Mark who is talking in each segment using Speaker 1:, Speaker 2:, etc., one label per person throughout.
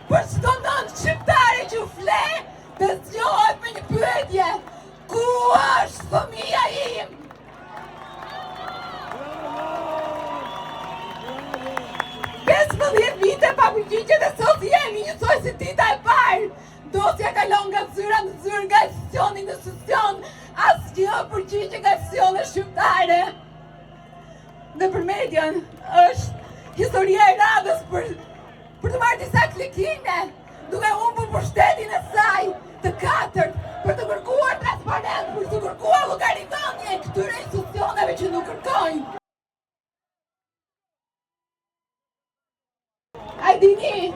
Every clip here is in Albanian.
Speaker 1: për çdo nënë shqiptare që u fle të zgjohet me një pyetje. Ku është fëmia im? 15 vite pa përgjigje dhe sot jemi njësoj si dita e parë. Dosja kalon nga zyra në zyrë, nga institucioni në institucion, asgjë përgjigje nga institucione shqiptare. Dhe për median është historia e radhës për të marrë disa klikime, duke humbur pushtetin e saj të katërt, për të kërkuar transparent, për të kërkuar llogaritënie këtyre institucioneve që nuk kërkojnë. A dini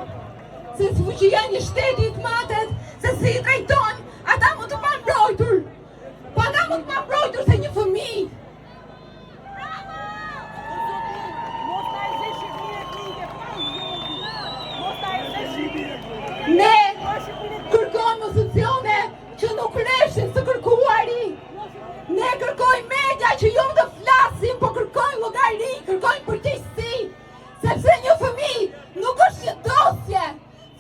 Speaker 1: se fuqia një shteti të matet, se si i drejtojnë, ata mund të panë mbrojtur. Po ata mund të panë mbrojtur se një fëmijë. Ne kërkojmë institucione që nuk leshin së kërkuari. Ne kërkojmë media që jo të flasin, po kërkojmë llogari, kërkojmë përgjegjësi. Sepse një fëmijë nuk është një dosje,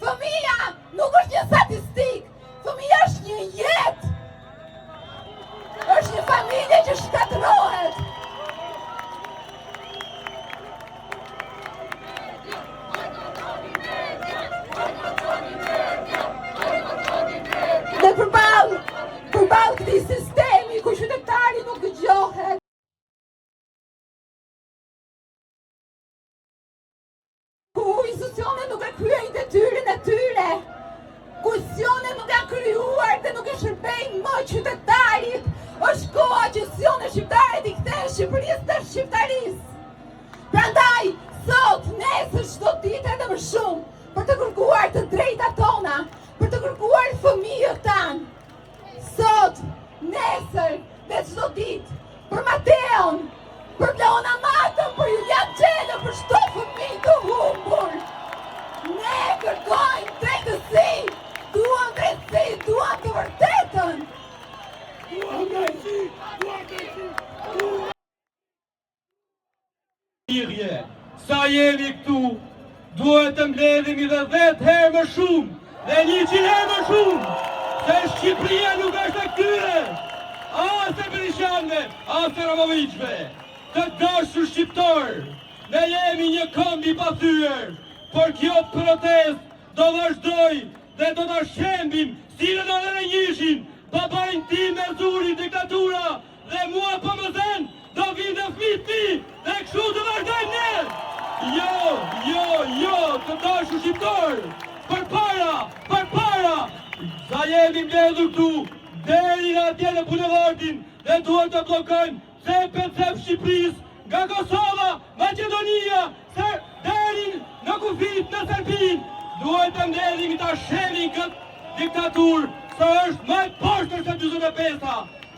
Speaker 1: fëmia nuk është një statistik, fëmia është një jetë, është një familje që shkatërrohet. Dhe përballë këtij sistemi ku qytetari nuk dëgjohet, institucionet nuk e kryejnë detyrën e tyre, ku institucionet nuk janë krijuar dhe nuk e shërbejnë më qytetarit, është koha që institucionet shqiptare t'i kthejnë Shqipërisë të shqiptarisë. Prandaj, sot, nesër, çdo ditë edhe më shumë, për të kërkuar të drejtat tona, për të kërkuar fëmijët tanë. Sot, nesër dhe çdo ditë, për Mateon, për Leona Matën, për Julian Gjellë, për çdo fëmijë të humbur. Ne kërkojmë drejtësi, duam drejtësi, duam të vërtetën.
Speaker 2: Duam drejtësi, duam drejtësi. Sa jemi këtu, duhet të mbledhemi dhe 10 herë më shumë, dhe 100 herë më shumë, se Shqipëria nuk është e këtyre, as e Berishanëve, as e Romovićve. Të dashur shqiptar, ne jemi një këmbë i pathyer, por kjo protest do vazhdoj dhe do ta shembim si në nënën e njëshin, babain tim me zuri diktatura dhe mua po më zen, do vinë dhe fëmijët ti dhe kështu të vazhdojmë ne. Jo, të dashur shqiptar, përpara, sa jemi mbledhur këtu, deri nga atje në bulevardin dhe duhet të bllokojmë cepet Shqipërisë, nga Kosova, Maqedonia, deri në kufit në Serbinë. Duhet të mbledhemi ta shemi këtë diktaturë, sa është më e poshtër se 45-a.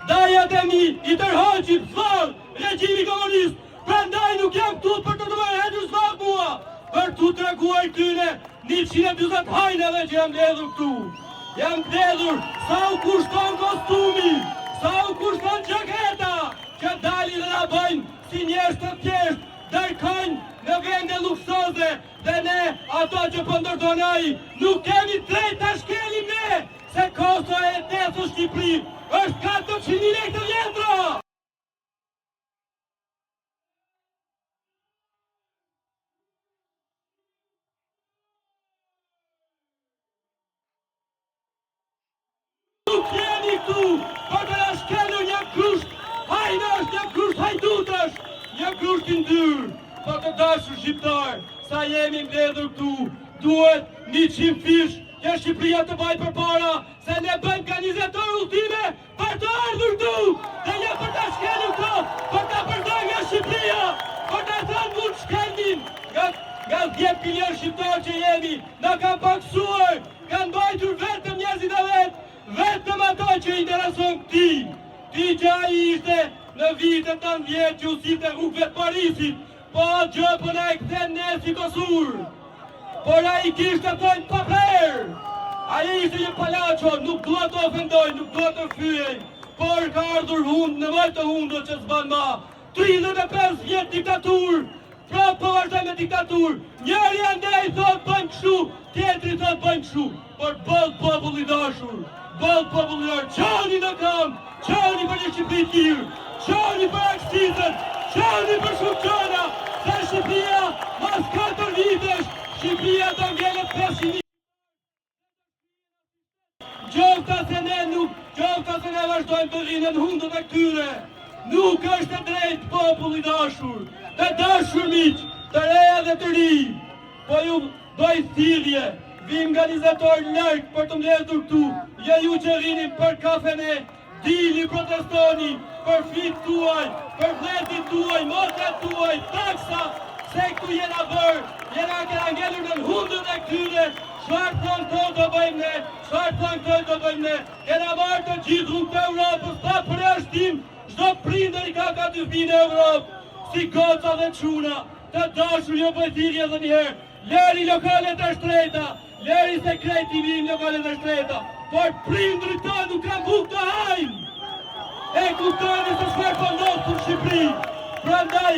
Speaker 2: Dajat e mi i tërhoqin zvall regjimi komunist. Prandaj nuk jam këtu për të hedhur zvall mua, për t'u treguar këtyre 140 hajnave që jam mbledhur këtu. Jam mbledhur sa u kushton kostumi, sa u kushton xhaketa, që dalin dhe na bëjnë si njerëz të thjeshtë, dërkojnë në vende luksoze, dhe ne, ato që po ndërton ai, nuk kemi drejt ta shkelim ne, se kosto e tesë Shqipëri është 400.000 lekë të vjetra. Nuk jemi këtu për të na shkelur një grusht hajnash, një grusht hajdutash, një grusht i ndyrë. Po të dashur shqiptar, sa jemi mbledhur këtu, duhet 100 fish që Shqipëria të bajë përpara, se ne bëjmë organizator ultime për të ardhur këtu, dhe jo për ta shkelur këto, për ta përdorur nga Shqipëria, për ta thënë mund shkelmin nga 10 milion shqiptar që jemi, na kanë paksuar, kanë mbajtur vetëm njerëzit e vet, vetëm ato që intereson këtij. Ti që ai ishte në vitet 90 që usite rrugëve të Parisit, po atë gjë po na e kthen ne si kosur. Por ai kishte thënë pa vlerë. Ai ishte një palaço, nuk dua të ofendoj, nuk dua të fyej, por ka ardhur hund në vaj të hundë që s'ban ma. 35 vjet diktaturë, prapë po vazhdoj me diktaturë. Njëri andej thot bëjmë kështu, tjetri thot të bëjmë kështu, por bëllë popull i dashur, bëllë popull i dashur, qani në kam, qani për një Shqipëri tirë, qani për aksizën, qani për shumë qana, se Shqipëria mas 4 vitesh, Shqipëria do ngele 500.000. Gjofta se ne vazhdojmë të rinë në hundën e këtyre, nuk është e drejtë popull i dashur, të dashur miq, të reja dhe të ri, po ju doj thirrje, vi organizator larg për të mbledhur këtu, ja ju që rini për kafene, dili protestoni për flit tuaj, për vletit tuaj, motrat tuaj, taksa, se këtu jena bërë, jena kena ngelur në hundën e këtyre, çfarë thonë këto do bëjmë ne, çfarë thonë këto do bëjmë ne, kena marrë të gjithë rrugë të Europës, pa përjashtim, çdo prindër i ka 2 fëmijë në Europë, si goca dhe çuna, të dashur jo bëj thirrje edhe një herë, lëri lokalet e shtreta, lëri sekreti vim lokalet e shtreta, por prindërit ta nuk kanë bukë të hajnë, e kuptoni se çfarë po ndodh në Shqipëri, prandaj,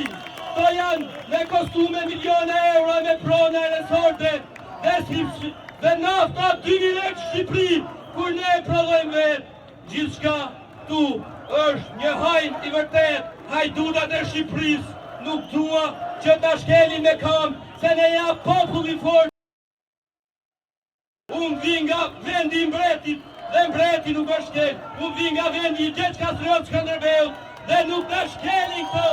Speaker 2: to janë me kostume miliona euro me prona e resorte, dhe nafta 2.000 lekë Shqipëri, kur ne e prodhojmë vetë, gjithçka tu është një hajn i vërtet, hajdutat e Shqipërisë nuk dua që ta shkelin me kam, se ne ja populli fort. Unë vi nga vendi i mbretit, dhe mbreti nuk është shkel, unë vi nga vendi i Gjeç Kastriot Skënderbeu, dhe nuk ta shkelin këto,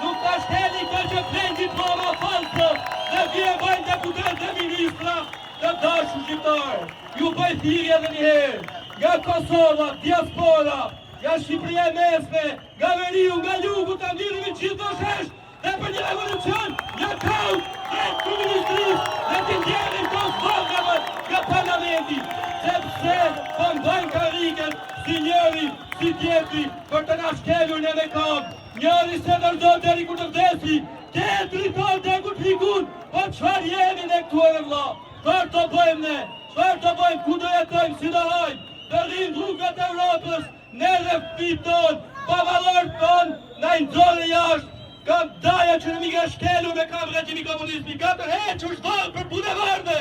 Speaker 2: nuk ta shkelin këto që plen diploma falso, dhe vje bëjnë deputet dhe ministra, të dashur shqiptarë, ju bëj thirrje edhe një herë, nga Kosova, diaspora, nga Shqipëria e mesme, nga veriu, nga jugu, të ndirëmi gjithë do shesh, dhe për një revolucion, nga kaut, dhe komunistrisë, dhe të ndjerim të slogave nga parlamenti, sepse po mbajnë karikën si njëri, si tjetri, për të na shkelur në me kam, njëri se dërdon deri kur të vdesi, tjetri ton deri kur t'ikun, po çfarë jemi ne këtu e vëlla? Çfarë të bëjmë ne? Çfarë të bëjmë? Ku do jetojmë? Si do hajmë? Të rrimë rrugat e Europës, ne dhe fëmijët tonë, babalorët tonë, na i nxorën jashtë. Kam daja që në mi ka shkelur me kam regjimi komunizmi, ka të hequr shtollë për bulevarde.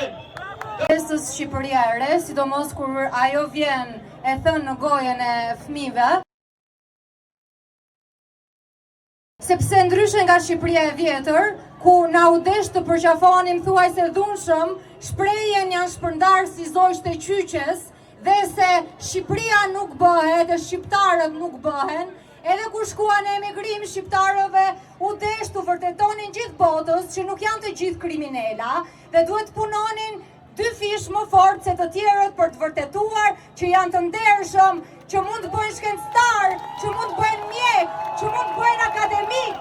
Speaker 3: Protestës Shqipëria e re, sidomos kur ajo vjen e thënë në gojën e fëmijëve, sepse ndryshe nga Shqipëria e vjetër, ku na u desh të përqafonim thuajse dhunshëm, shprehjen janë shpërndar si zogj të qyqes, dhe se Shqipëria nuk bëhet dhe shqiptarët nuk bëhen, edhe kur shkuan në emigrim shqiptarëve u desh të vërtetonin gjithë botës që nuk janë të gjithë kriminela dhe duhet punonin 2 fish më fort se të tjerët për të vërtetuar që janë të ndershëm, që mund të bëjnë shkencëtar, që mund të bëjnë mjek, që mund të bëjnë akademik,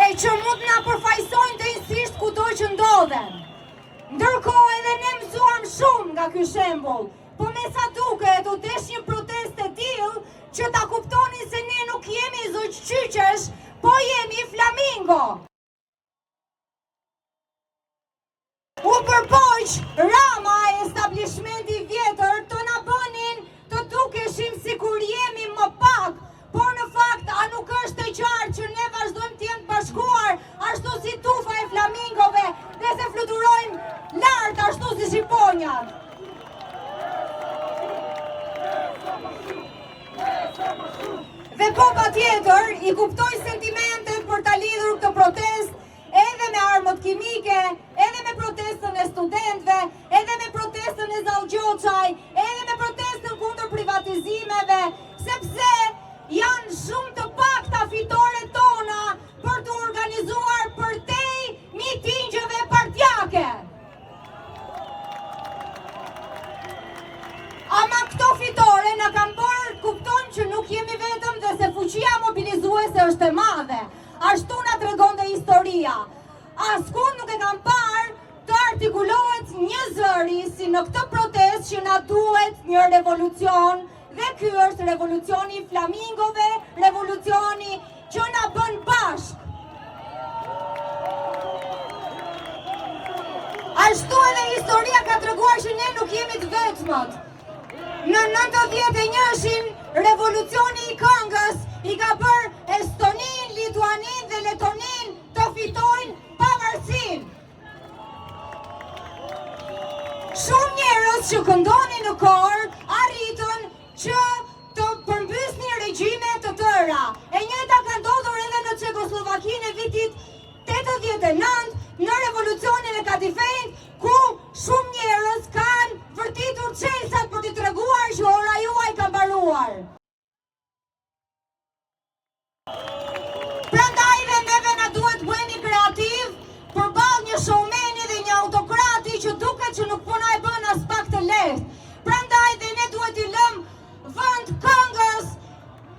Speaker 3: e që mund na përfaqësojnë të insisht kudo që ndodhen. Ndërkohë edhe ne mësuam shumë nga ky shembull, po me sa duket u desh një protestë e tillë që ta kuptoni se ne nuk jemi zogj qyqesh, po jemi flamingo. U përpoq Rama e establishmenti vjetër të na bënin të dukeshim sikur jemi më pak, por në fakt a nuk është e qartë që ne vazhdojmë të jenë bashkuar ashtu si tufa e flamingove dhe se fluturojmë lart ashtu si shqiponjat. Dhe po patjetër i kuptoj sentimentet për ta lidhur këtë protestë edhe me armët kimike, edhe me protestën e studentëve, edhe me protestën e Zallgjoçaj, edhe me protestën kundër privatizimeve, sepse janë shumë të pakta fitoret tona për të organizuar përtej mitingjeve partjake. Ama këto fitore na kanë bërë të kuptojmë që nuk jemi vetëm dhe se fuqia mobilizuese është e madhe. Ashtu na tregon dhe historia. Askund nuk e kam parë të artikulohet një zëri si në këtë protestë që na duhet një revolucion, dhe ky është revolucioni i flamingove, revolucioni që na bën bashk. Ashtu edhe historia ka treguar që ne nuk jemi të vetmët. Në 91-shin, revolucioni i këngës i ka bërë Estonin, Lituanin dhe Letonin të fitojnë pavarësi. ata që këndoni në kor arritën që të përmbysni regjime të tëra. E njëjta ka ndodhur edhe në Çekoslovakinë e vitit 89 në revolucionin e Katifejt, ku shumë njerëz kanë vërtitur çelësat për t'i treguar që ora juaj ka mbaruar. Prandaj dhe neve na duhet bëhemi kreativ përballë një showmeni dhe një autokrati që duket që nuk po na e bën as pak të lehtë. Prandaj dhe ne duhet i lëmë vend këngës,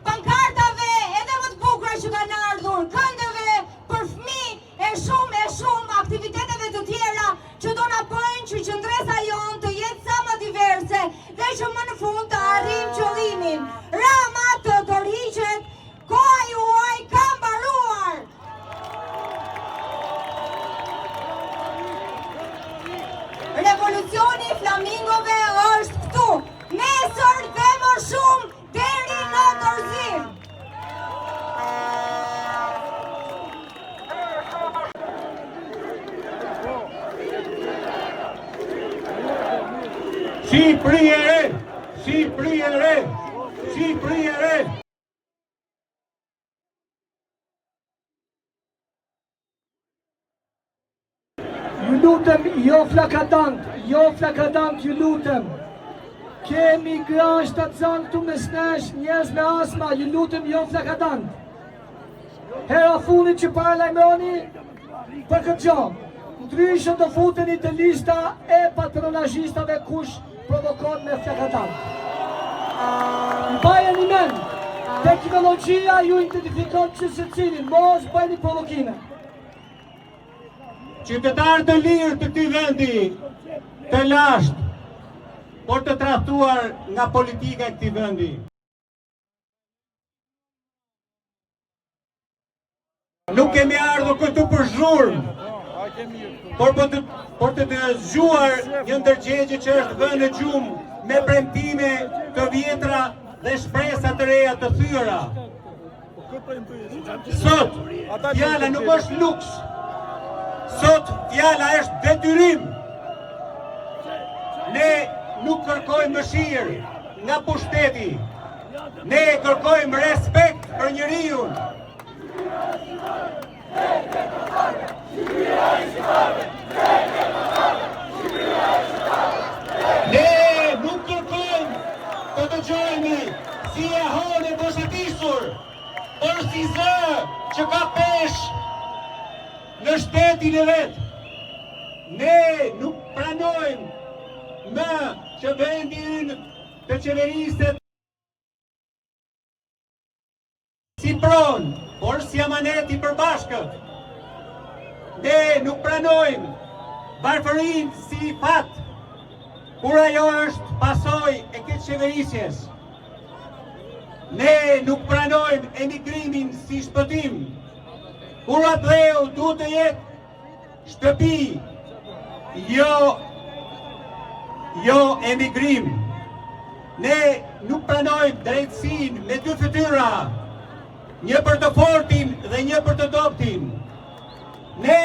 Speaker 3: pankartave edhe më të bukura që kanë ardhur, këndëve për fëmijë e shumë aktiviteteve të tjera që do na bëjnë që qendresa jonë të jetë sa më diverse dhe që më në fund të arrijmë qëllimin. Rama të tërhiqet, koha juaj ka mbaruar. Revolucioni i flamingove është këtu, nesër dhe më shumë deri në dorëzim.
Speaker 2: Shqipëri e re! Shqipëri e re! Shqipëri e re!
Speaker 4: Ju lutem, jo flakadant, ju lutem. Kemi gra shtatëzan këtu me snesh, njerëz me asma, ju lutem, jo flakadant. Hera fundit që paralajmëroni për këtë gjë. Ndryshe do futeni të lista e patronazhistave kush provokon me flakadant. Mbajeni mend, teknologjia ju identifikon që secilin, mos bëjni provokime.
Speaker 2: Qytetarë të lirë të këtij vendi, të lashtë, por të trahtuar nga politika e këtij vendi. Nuk kemi ardhur këtu për zhurmë, por të zgjuar një ndërgjegje që është vënë në gjumë me premtime të vjetra dhe shpresa të reja të thyera. Sot, fjala nuk është luks. Sot fjala është detyrim. Ne nuk kërkojmë mëshirë nga pushteti. Ne kërkojmë respekt për njeriu. Ne nuk kërkojmë të dëgjojmë si e hone boshatisur, por si zë që ka pesh në shtetin e vetë. Ne nuk pranojmë më që vendi ynë të qeveriset si pronë, por si amanet i përbashkët. Ne nuk pranojmë varfërinë si fat, kur ajo është pasojë e këtë qeverisjes. Ne nuk pranojmë emigrimin si shpëtim, kur atëdheu duhet të jetë shtëpi, jo emigrim. Ne nuk pranojmë drejtësinë me dy fytyra, një për të fortin dhe një për të dobtin. Ne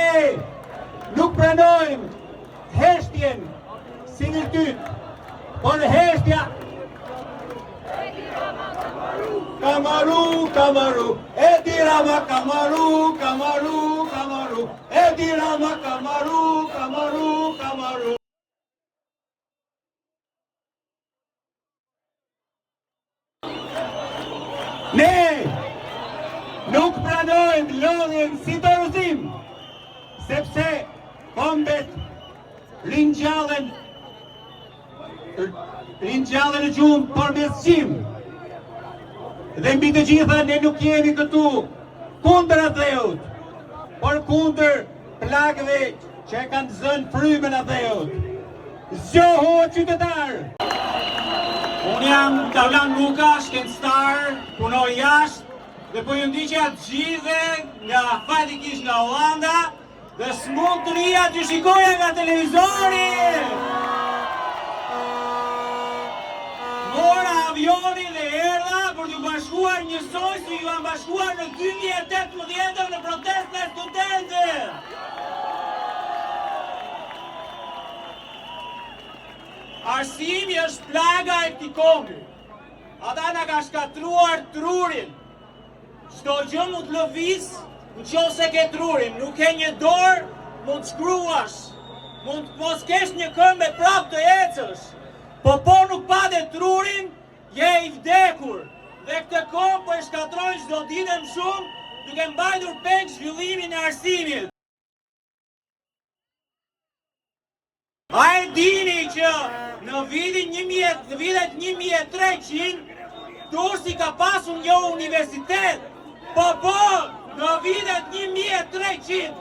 Speaker 2: nuk pranojmë heshtjen si virtyt, por heshtja Kamaru, Edi Rama Kamaru, Edi Rama Kamaru. Ne nuk pranojmë lodhjen si dorëzim, sepse kombet rinjallën në gjumë për mesqim. Dhe mbi të gjitha ne nuk jemi këtu kundër atëdheut, por kundër plagëve që e kanë zënë frymën atëdheut. Zgjohu o qytetar! Unë jam Davlan Luka, shkencëtar, punoj jashtë dhe po ju ndiqja të gjithë nga fatikisht nga Hollanda dhe smut të rria që shikoja nga televizori. Mora avioni dhe erdha për t'ju bashkuar njësoj si ju am bashkuar në 2018 në protest në studentëve.
Speaker 5: Arsimi është plaga e këtij kombi. Ata na ka shkatruar trurin. Çdo gjë mund të lëviz nëse ke trurin. Nuk ke një dorë, mund të shkruash. Mund të mos kesh një këmbë prap të ecësh. Po nuk pade trurin, je i vdekur. Dhe këtë komb po e shkatrojnë çdo ditë më shumë, duke mbajtur peng zhvillimin e arsimit. A e dini që në vitet 1300 Durrësi ka pasur një universitet? Po, në vitet 1300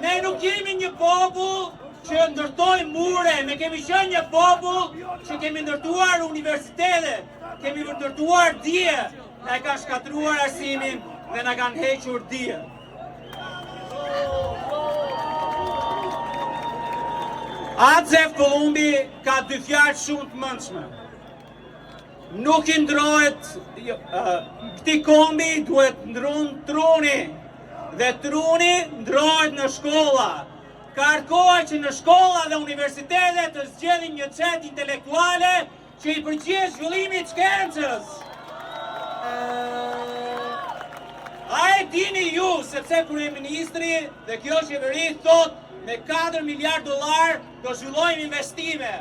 Speaker 5: ne nuk jemi një popull që ndërtojmë mure, ne kemi qenë një popull që kemi ndërtuar universitete, kemi ndërtuar dije, na ka shkatruar arsimin dhe na kanë hequr dije. Acef Kolumbi ka dy fjalë shumë të mëndshme. Nuk i ndrohet, këti kombi duhet ndron truni, dhe truni ndrohet në shkolla. Kërkohet që në shkolla dhe universitetet të zgjedhin një cet intelektuale që i përgjigjë zhvillimit shkencës. A e dini ju, sepse kryeministri dhe kjo qeveri thot me 4 miliard dollar do zhvillojmë investime.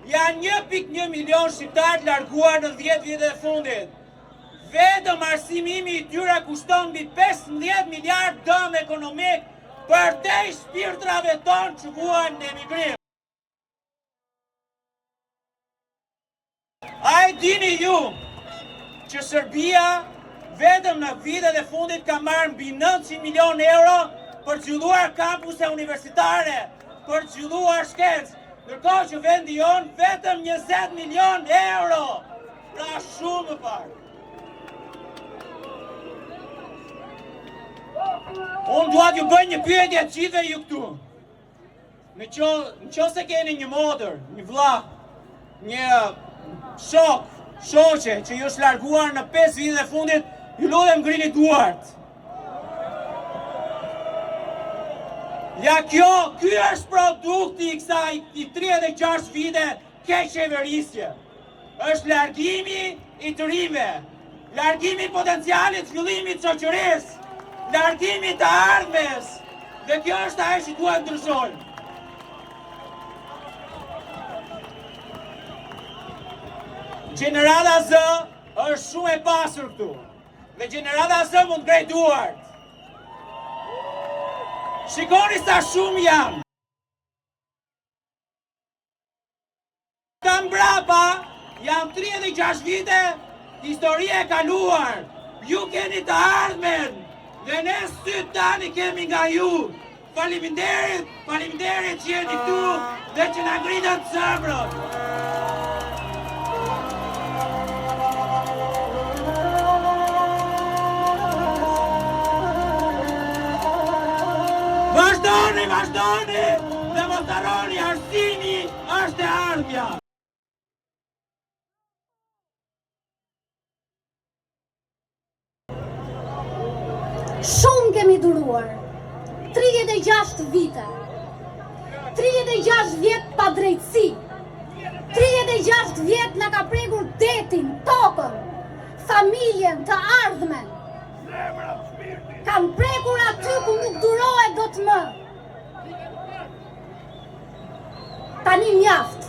Speaker 5: Janë 1.1 milion shqiptarë larguar në 10 vjet e fundit. Vetëm arsimimi i tyre kushton mbi 15 miliard dëm ekonomik për te shpirtrave tonë që vuajnë në emigrim. A e dini ju që Serbia vetëm në vitet e fundit ka marrë mbi 900 milion euro për zhvilluar kampuse universitare, për zhvilluar shkencë, ndërkohë që vendi jonë vetëm 20 milion euro. Pra shumë më pak. Unë dua t'ju bëj një pyetje të gjithëve ju këtu. Në qoftë se keni një motër, një vlla, një shoqe që ju është larguar në 5 vitet e fundit, ju lutem ngrini duart. Ja ky është produkti i kësaj i 36 vite keqeverisje. Është largimi i të rinjve, largimi i potencialit zhvillimit të shoqërisë, largimi të ardhmes. Dhe kjo është ajo që duhet ndryshojmë. Gjenerata Z është shumë e pasur këtu. Dhe gjenerata Z mund ngrej duart. Shikoni sa shumë jam. Kam brapa, jam 36 vite, historie e kaluar. Ju keni të ardhmen, dhe ne sytë tani kemi nga ju. Faleminderit që jeni këtu dhe që na ngritët zemrën. Vazhdoni, dhe mos harroni, arsimi është e ardhmja.
Speaker 3: Shumë kemi duruar, 36 vite, 36 vjet pa drejtësi, 36 vjet na ka prekur detin, tokën, familjen, të ardhmen. Kam prekur aty ku nuk durohet do të më. Tani mjaft.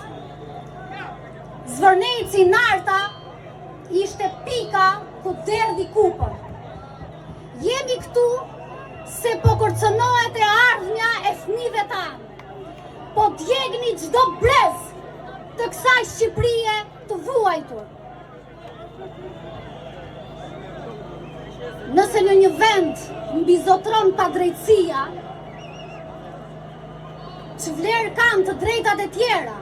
Speaker 3: Zvërneci Narta ishte pika ku derdhi kupën. Jemi këtu se po kërcënohet e ardhmja e fëmijëve tanë. Po djegni çdo brez të kësaj Shqipërie të vuajtur. Nëse në një vend mbizotron padrejtësia, që vlerë kanë të drejtat e tjera?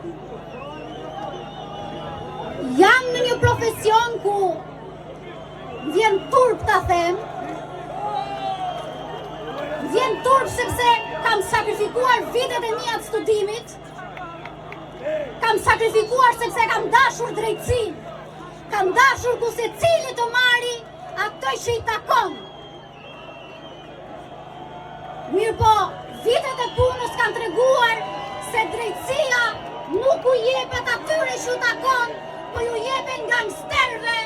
Speaker 3: Jam në një profesion ku vjen turp ta them, vjen turp sepse kam sakrifikuar vitet e mia të studimit, kam sakrifikuar sepse kam dashur drejtësinë, kam dashur ku secili të marri ato që i takon. Mirë po, vitet e punës kanë treguar se drejtësia nuk u jepet atyre që u takon, po ju jepet gangsterëve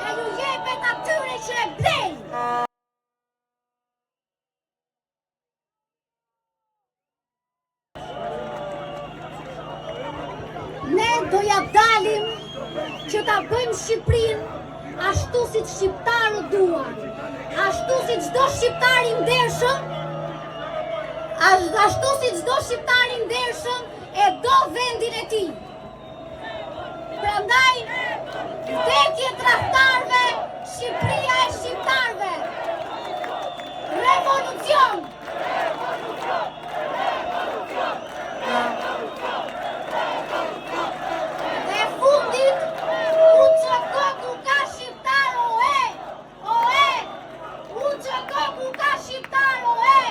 Speaker 3: e ju jepet atyre që e blejnë. Ne do ja dalim që ta bëjmë Shqipërinë ashtu si shqiptarët duan, ashtu si çdo shqiptar i ndershëm, ashtu si çdo shqiptar i ndershëm e do vendin e tij. Prandaj, vdekje tradhtarëve, Shqipëria e shqiptarëve. Revolucion! Dhe fundit, u që koku ka shqiptar oe, u që koku ka shqiptar oe,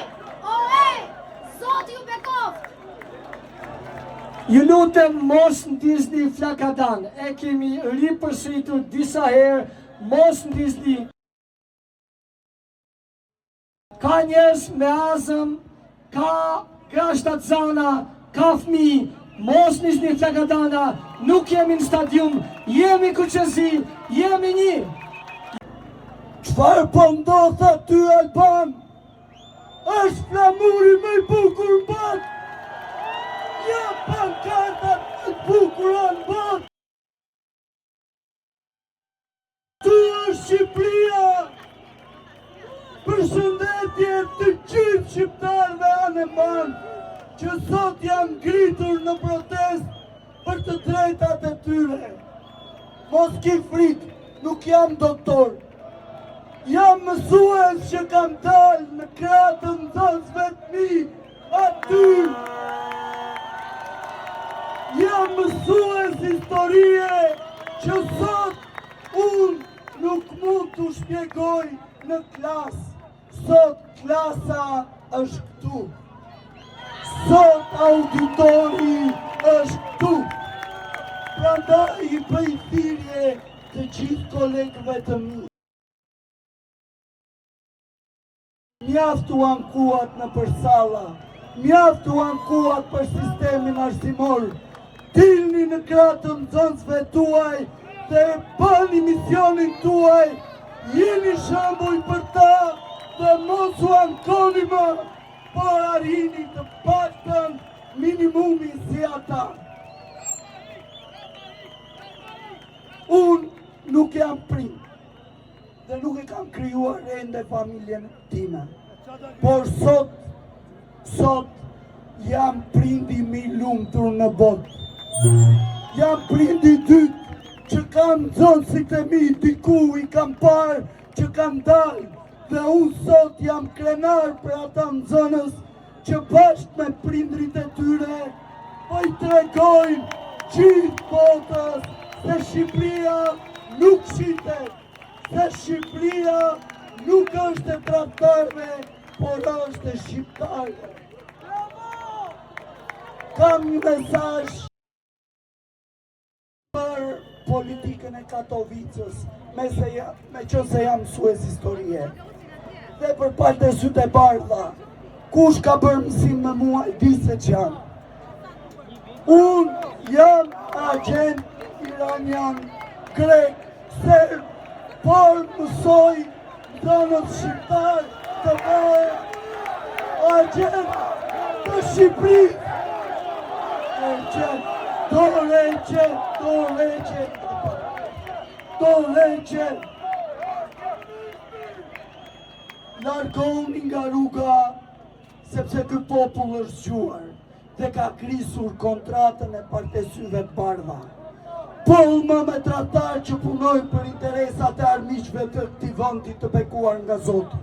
Speaker 3: Zoti ju bekoft.
Speaker 4: Ju lutem mos ndisni flakadan, e kemi ripërsëritur disa herë, mos ndisni. Ka njerëz me azëm, ka krashtatzana, ka fëmijë, mos ndisni flakadana, nuk jemi në stadium, jemi Kuqezi, jemi një. Çfarë po ndodh aty Alban? Është flamuri më i bukur në botë. Ja pankartat të bukura në botë. Tu është Shqipëria. Përshëndetje të gjithë shqiptarëve aneman që sot janë ngritur në protest për të drejtat e tyre. Mos ki frikë, nuk jam doktor. Jam mësues që kam dalë në kratë nxënësve të mi aty. Jam mësues historie që sot unë nuk mund të shpjegoj në klasë. Sot klasa është këtu. Sot auditori është këtu. Prandaj i bëj thirrje të gjithë kolegëve të mi. Mjaftu ankuat në përsalla, mjaftu ankuat për sistemin arsimor. Dilni në kratë nxënësve tuaj dhe bëni misionin tuaj. Jeni shembull për ta dhe mos u ankoni më, por arrini të paktën minimumin si ata. Unë nuk jam prind dhe nuk e kam krijuar ende familjen time. Por sot jam prindi më i lumtur në botë. Jam prindi dytë që kam nxënësit e mi, diku i kam parë që kam dalë. Dhe unë sot jam krenar për ata nxënës që bashkë me prindrit e tyre po i tregojnë gjithë botës se Shqipëria nuk shitet, se Shqipëria nuk është e tradhtarëve, por është e shqiptarëve. Kam një mesazh për politikën e Katovicës, me që se jam mësues historie. Dhe për palë sytë e bardha, kush ka bërë mësim me mua e di se që janë. Unë jam agent iranian, grek, serb, por mësoj nxënës shqiptar të bëhe agent të Shqipërisë. Do leqet. Largoni nga rruga, sepse ky popull është zgjuar dhe ka krisur kontratën e partesyve të bardha. Pullma me tradhtar që punojnë për interesat e armiqve të këtij vendi të bekuar nga Zoti.